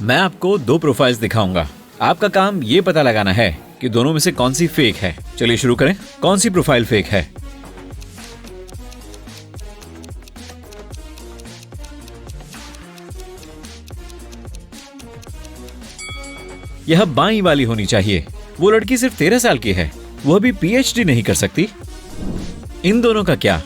मैं आपको दो प्रोफाइल्स दिखाऊंगा। आपका काम ये पता लगाना है कि दोनों में से कौन सी फेक है। चलिए शुरू करें। कौन सी प्रोफाइल फेक है? यह बाईं वाली होनी चाहिए। वो लड़की सिर्फ 13 साल की है, वह भी पीएचडी नहीं कर सकती। इन दोनों का क्या?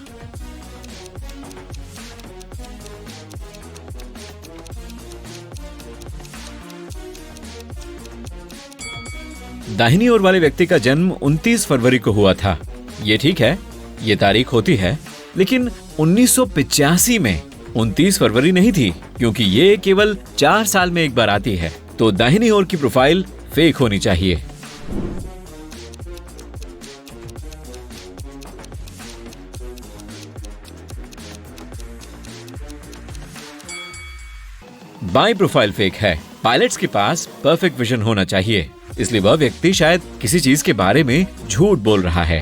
दाहिनी ओर वाले व्यक्ति का जन्म 29 फरवरी को हुआ था। ये ठीक है, ये तारीख होती है, लेकिन 1985 में 29 फरवरी नहीं थी, क्योंकि ये केवल 4 साल में एक बार आती है। तो दाहिनी ओर की प्रोफाइल फेक होनी चाहिए। बाईं प्रोफाइल फेक है। पायलट्स के पास परफेक्ट विजन होना चाहिए, इसलिए वह व्यक्ति शायद किसी चीज के बारे में झूठ बोल रहा है।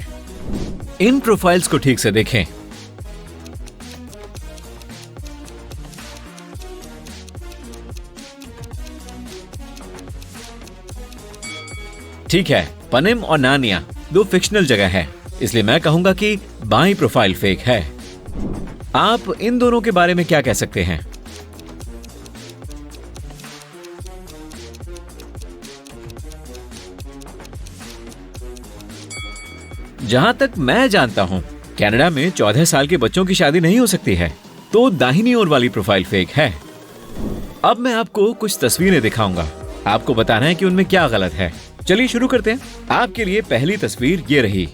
इन प्रोफाइल्स को ठीक से देखें। ठीक है, पनेम और नानिया दो फिक्शनल जगह है, इसलिए मैं कहूंगा कि बाईं प्रोफाइल फेक है। आप इन दोनों के बारे में क्या कह सकते हैं? जहां तक मैं जानता हूं, कनाडा में 14 साल के बच्चों की शादी नहीं हो सकती है, तो दाहिनी ओर वाली प्रोफाइल फेक है। अब मैं आपको कुछ तस्वीरें दिखाऊंगा, आपको बताना है कि उनमें क्या गलत है। चलिए शुरू करते हैं। आपके लिए पहली तस्वीर ये रही।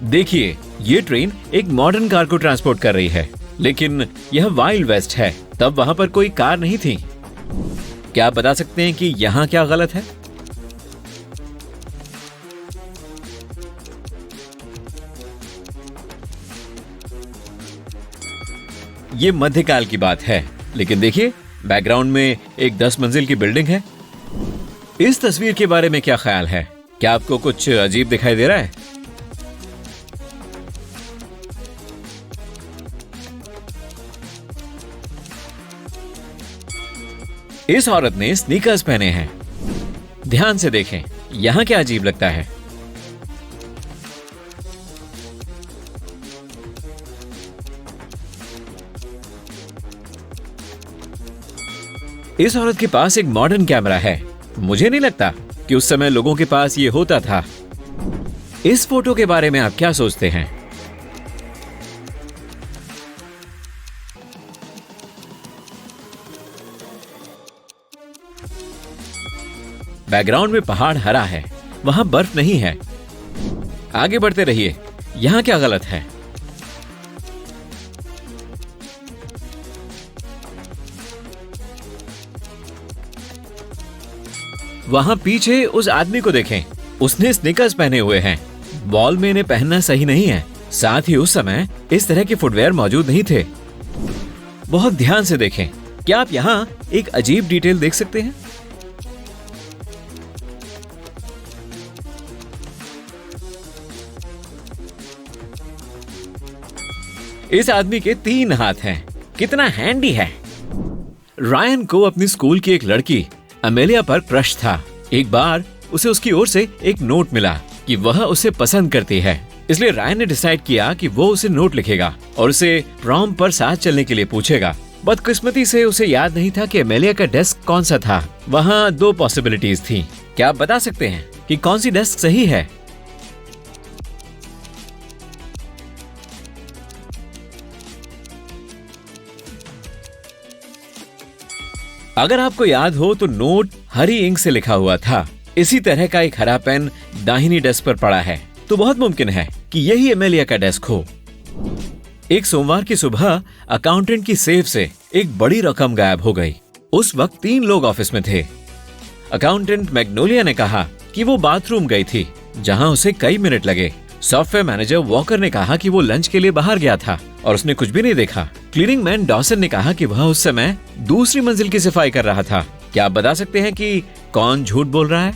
देखिए, ये ट्रेन एक मॉडर्न कार को ट्रांसपोर्ट कर रही है, लेकिन यह वाइल्ड वेस्ट है, तब वहां पर कोई कार नहीं थी। क्या आप बता सकते हैं कि यहां क्या गलत है? ये मध्यकाल की बात है, लेकिन देखिए बैकग्राउंड में एक 10 मंजिल की बिल्डिंग है। इस तस्वीर के बारे में क्या ख्याल है? क्या आपको कुछ अजीब दिखाई दे रहा है? इस औरत ने स्नीकर्स पहने हैं। ध्यान से देखें, यहां क्या अजीब लगता है? इस औरत के पास एक मॉडर्न कैमरा है। मुझे नहीं लगता कि उस समय लोगों के पास ये होता था। इस फोटो के बारे में आप क्या सोचते हैं? बैकग्राउंड में पहाड़ हरा है, वहां बर्फ नहीं है। आगे बढ़ते रहिए, यहां क्या गलत है? वहां पीछे उस आदमी को देखें, उसने स्नीकर्स पहने हुए हैं। बॉल में इन्हें पहनना सही नहीं है। साथ ही उस समय इस तरह के फुटवेयर मौजूद नहीं थे। बहुत ध्यान से देखें। क्या आप यहां एक अजीब डिटेल देख सकते हैं? इस आदमी के 3 हाथ हैं। कितना हैंडी है। रायन को अपनी स्कूल की एक लड़की अमेलिया पर क्रश था। एक बार उसे उसकी ओर से एक नोट मिला कि वह उसे पसंद करती है, इसलिए रायन ने डिसाइड किया कि वो उसे नोट लिखेगा और उसे प्रॉम पर साथ चलने के लिए पूछेगा। बदकिस्मती से उसे याद नहीं था कि अमेलिया का डेस्क कौन सा था। वहाँ 2 पॉसिबिलिटीज थी। क्या आप बता सकते हैं कि कौन सी डेस्क सही है? अगर आपको याद हो तो नोट हरी इंक से लिखा हुआ था। इसी तरह का एक हरा पेन दाहिनी डेस्क पर पड़ा है, तो बहुत मुमकिन है कि यही एमेलिया का डेस्क हो। एक सोमवार की सुबह अकाउंटेंट की सेफ से एक बड़ी रकम गायब हो गई। उस वक्त 3 लोग ऑफिस में थे। अकाउंटेंट मैग्नोलिया ने कहा कि वो बाथरूम गई थी, जहां उसे कई मिनट लगे। सॉफ्टवेयर मैनेजर वॉकर ने कहा कि वो लंच के लिए बाहर गया था और उसने कुछ भी नहीं देखा। क्लीनिंग मैन डॉसन ने कहा कि वह उस समय दूसरी मंजिल की सफाई कर रहा था। क्या आप बता सकते हैं कि कौन झूठ बोल रहा है?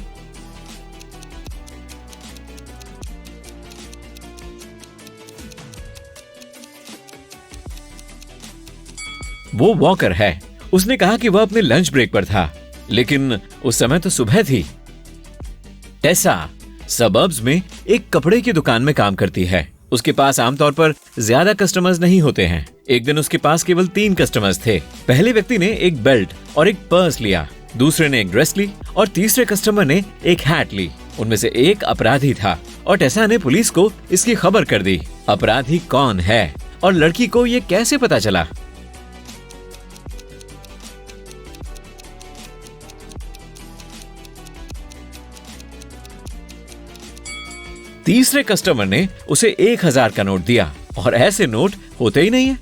वो वॉकर है। उसने कहा कि वह अपने लंच ब्रेक पर था, लेकिन उस समय तो सुबह थी। टेसा सबर्ब्स में एक कपड़े की दुकान में काम करती है। उसके पास आमतौर पर ज्यादा कस्टमर्स नहीं होते हैं। एक दिन उसके पास केवल 3 कस्टमर्स थे। पहले व्यक्ति ने एक बेल्ट और एक पर्स लिया, दूसरे ने एक ड्रेस ली और तीसरे कस्टमर ने एक हैट ली। उनमें से एक अपराधी था और टेसा ने पुलिस को इसकी खबर कर दी। अपराधी कौन है और लड़की को ये कैसे पता चला? तीसरे कस्टमर ने उसे 1000 का नोट दिया और ऐसे नोट होते ही नहीं है।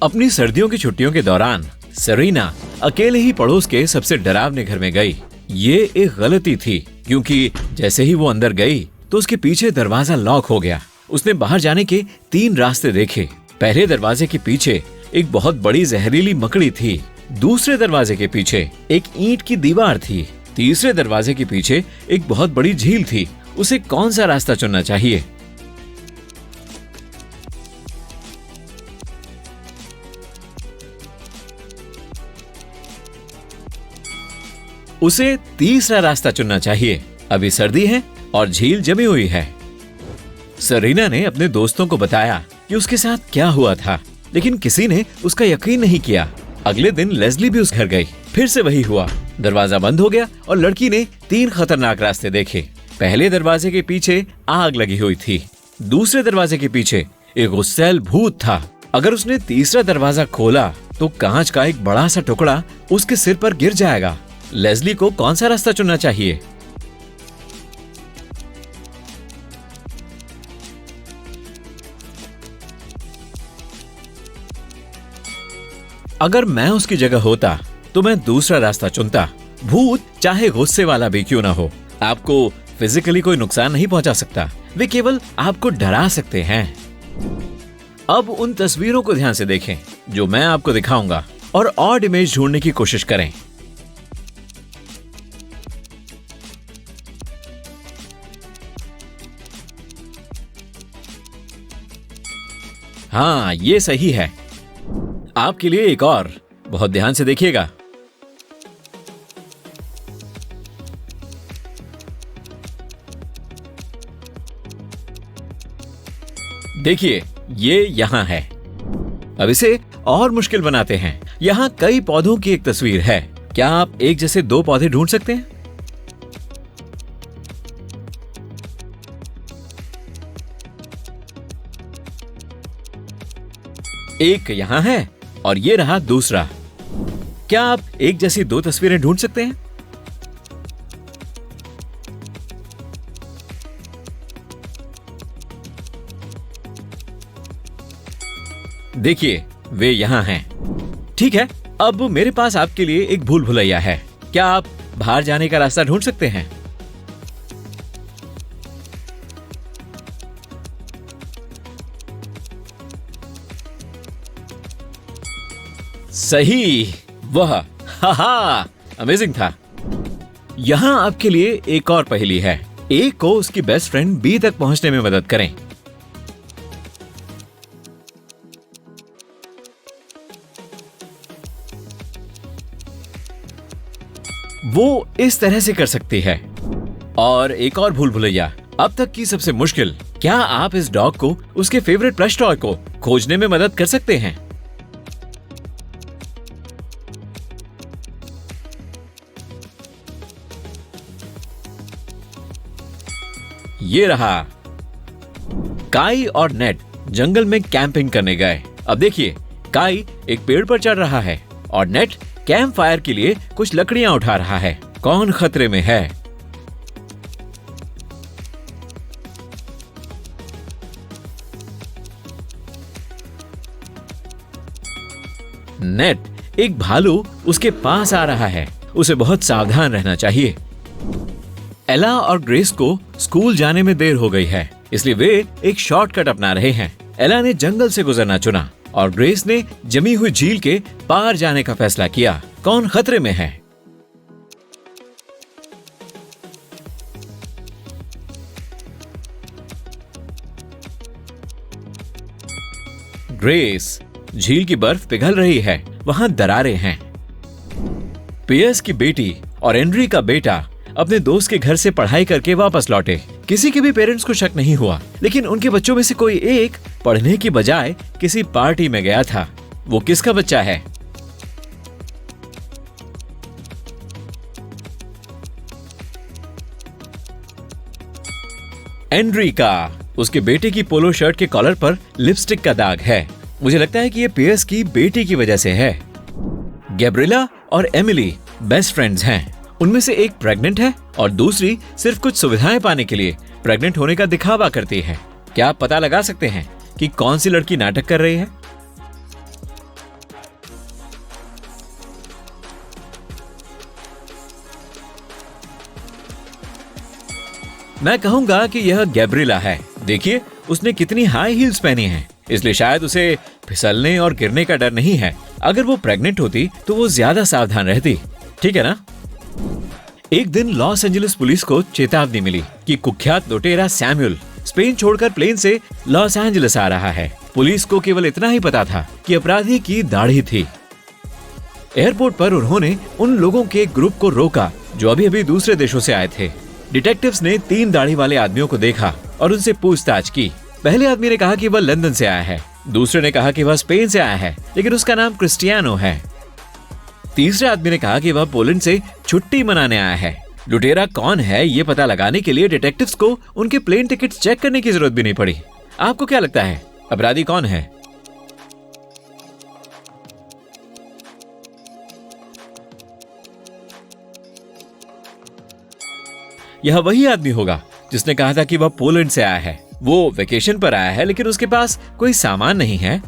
अपनी सर्दियों की छुट्टियों के दौरान सेरेना अकेले ही पड़ोस के सबसे डरावने घर में गई। ये एक गलती थी, क्योंकि जैसे ही वो अंदर गई तो उसके पीछे दरवाजा लॉक हो गया। उसने बाहर जाने के 3 रास्ते देखे। पहले दरवाजे के पीछे एक बहुत बड़ी जहरीली मकड़ी थी, दूसरे दरवाजे के पीछे एक ईंट की दीवार थी, तीसरे दरवाजे के पीछे एक बहुत बड़ी झील थी। उसे कौन सा रास्ता चुनना चाहिए? उसे तीसरा रास्ता चुनना चाहिए। अभी सर्दी है और झील जमी हुई है। सेरेना ने अपने दोस्तों को बताया कि उसके साथ क्या हुआ था, लेकिन किसी ने उसका यकीन नहीं किया। अगले दिन लेस्ली भी उस घर गई। फिर से वही हुआ। दरवाजा बंद हो गया और लड़की ने 3 खतरनाक रास्ते देखे। पहले दरवाजे के पीछे आग लगी हुई थी, दूसरे दरवाजे के पीछे एक गुस्सैल भूत था। अगर उसने तीसरा दरवाजा खोला तो कांच का एक बड़ा सा टुकड़ा उसके सिर पर गिर जाएगा। लेस्ली को कौन सा रास्ता चुनना चाहिए? अगर मैं उसकी जगह होता तो मैं दूसरा रास्ता चुनता। भूत चाहे गुस्से वाला भी क्यों ना हो, आपको फिजिकली कोई नुकसान नहीं पहुंचा सकता। वे केवल आपको डरा सकते हैं। अब उन तस्वीरों को ध्यान से देखें जो मैं आपको दिखाऊंगा और ऑड इमेज ढूंढने की कोशिश करें। हाँ, ये सही है। आपके लिए एक और, बहुत ध्यान से देखिएगा। देखिए, ये यहाँ है। अब इसे और मुश्किल बनाते हैं। यहाँ कई पौधों की एक तस्वीर है। क्या आप एक जैसे 2 पौधे ढूंढ सकते हैं? एक यहाँ है और ये रहा दूसरा। क्या आप एक जैसी 2 तस्वीरें ढूंढ सकते हैं? देखिए, वे यहाँ हैं। ठीक है, अब मेरे पास आपके लिए एक भूल भुलैया है। क्या आप बाहर जाने का रास्ता ढूंढ सकते हैं? सही, वह, हा, अमेजिंग था। यहां आपके लिए एक और पहेली है। ए को उसकी बेस्ट फ्रेंड बी तक पहुंचने में मदद करें। वो इस तरह से कर सकती है। और एक और भूल भुलैया, अब तक की सबसे मुश्किल। क्या आप इस डॉग को उसके फेवरेट प्लश टॉय को खोजने में मदद कर सकते हैं? ये रहा। काई और नेट जंगल में कैंपिंग करने गए। अब देखिए, काई एक पेड़ पर चढ़ रहा है और नेट कैंप फायर के लिए कुछ लकड़ियां उठा रहा है। कौन खतरे में है? नेट। एक भालू उसके पास आ रहा है। उसे बहुत सावधान रहना चाहिए। एला और ग्रेस को स्कूल जाने में देर हो गई है, इसलिए वे एक शॉर्टकट अपना रहे हैं। एला ने जंगल से गुजरना चुना और ग्रेस ने जमी हुई झील के पार जाने का फैसला किया। कौन खतरे में है? ग्रेस। झील की बर्फ पिघल रही है, वहाँ दरारें हैं। पियर्स की बेटी और एंड्री का बेटा अपने दोस्त के घर से पढ़ाई करके वापस लौटे। किसी के भी पेरेंट्स को शक नहीं हुआ, लेकिन उनके बच्चों में से कोई एक पढ़ने की बजाय किसी पार्टी में गया था। वो किसका बच्चा है? एंड्री का। उसके बेटे की पोलो शर्ट के कॉलर पर लिपस्टिक का दाग है। मुझे लगता है कि ये पियर्स की बेटी की वजह से है। गैब्रिएला और एमिली बेस्ट फ्रेंड्स हैं। उनमें से एक प्रेग्नेंट है और दूसरी सिर्फ कुछ सुविधाएं पाने के लिए प्रेग्नेंट होने का दिखावा करती है। क्या आप पता लगा सकते हैं कि कौन सी लड़की नाटक कर रही है? मैं कहूंगा कि यह गैब्रिएला है। देखिए, उसने कितनी हाई हील्स पहनी हैं, इसलिए शायद उसे फिसलने और गिरने का डर नहीं है। अगर वो प्रेग्नेंट होती तो वो ज्यादा सावधान रहती, ठीक है ना? एक दिन लॉस एंजलिस पुलिस को चेतावनी मिली कि कुख्यात लुटेरा सैमुअल स्पेन छोड़कर प्लेन से लॉस एंजलिस आ रहा है। पुलिस को केवल इतना ही पता था कि अपराधी की दाढ़ी थी। एयरपोर्ट पर उन्होंने उन लोगों के एक ग्रुप को रोका जो अभी अभी दूसरे देशों से आए थे। डिटेक्टिव्स ने 3 दाढ़ी वाले आदमियों को देखा और उनसे पूछताछ की। पहले आदमी ने कहा कि वह लंदन से आया है, दूसरे ने कहा कि वह स्पेन से आया है लेकिन उसका नाम क्रिस्टियानो है, तीसरे आदमी ने कहा कि वह पोलैंड से छुट्टी मनाने आया है। लुटेरा कौन है ये पता लगाने के लिए डिटेक्टिव्स को उनके प्लेन टिकट चेक करने की जरूरत भी नहीं पड़ी। आपको क्या लगता है अपराधी कौन है? यह वही आदमी होगा जिसने कहा था कि वह पोलैंड से आया है। वो वेकेशन पर आया है लेकिन उसके पास कोई सामान नहीं है।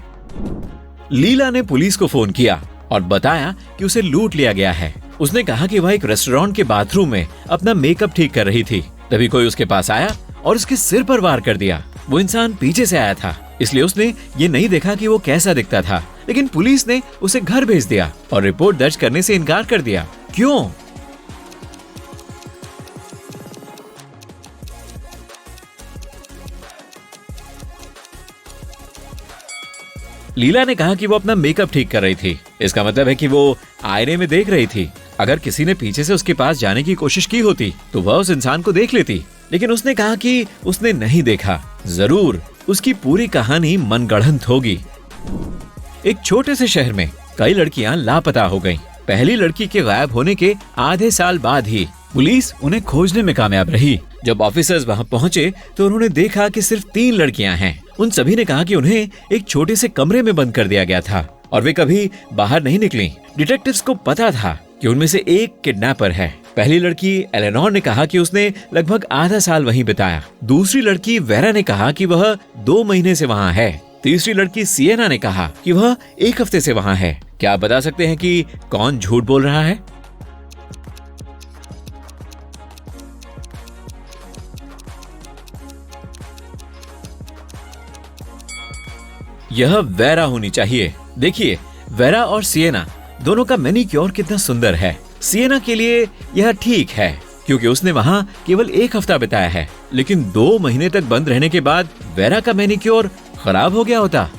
लीला ने पुलिस को फोन किया और बताया कि उसे लूट लिया गया है। उसने कहा कि वह एक रेस्टोरेंट के बाथरूम में अपना मेकअप ठीक कर रही थी। तभी कोई उसके पास आया और उसके सिर पर वार कर दिया। वो इंसान पीछे से आया था, इसलिए उसने ये नहीं देखा कि वो कैसा दिखता था, लेकिन पुलिस ने उसे घर भेज दिया और रिपोर्ट दर्ज करने से इनकार कर दिया। क्यों? लीला ने कहा कि वो अपना मेकअप ठीक कर रही थी। इसका मतलब है कि वो आईने में देख रही थी। अगर किसी ने पीछे से उसके पास जाने की कोशिश की होती तो वह उस इंसान को देख लेती, लेकिन उसने कहा कि उसने नहीं देखा। जरूर उसकी पूरी कहानी मनगढ़ंत होगी। एक छोटे से शहर में कई लड़कियां लापता हो गईं। पहली लड़की के गायब होने के आधे साल बाद ही पुलिस उन्हें खोजने में कामयाब रही। जब ऑफिसर्स वहां पहुंचे तो उन्होंने देखा कि सिर्फ 3 लड़कियां हैं। उन सभी ने कहा कि उन्हें एक छोटे से कमरे में बंद कर दिया गया था और वे कभी बाहर नहीं निकली। डिटेक्टिव्स को पता था कि उनमें से एक किडनैपर है। पहली लड़की एलेनोर ने कहा कि उसने लगभग आधा साल वहीं बिताया। दूसरी लड़की वेरा ने कहा कि वह 2 महीने से वहाँ है। तीसरी लड़की सिएना ने कहा कि वह 1 हफ्ते से वहाँ है। क्या आप बता सकते हैं कि कौन झूठ बोल रहा है? यह वेरा होनी चाहिए। देखिए, वेरा और सिएना दोनों का मैनीक्योर कितना सुंदर है। सिएना के लिए यह ठीक है क्योंकि उसने वहाँ केवल 1 हफ्ता बिताया है, लेकिन 2 महीने तक बंद रहने के बाद वेरा का मैनीक्योर खराब हो गया होता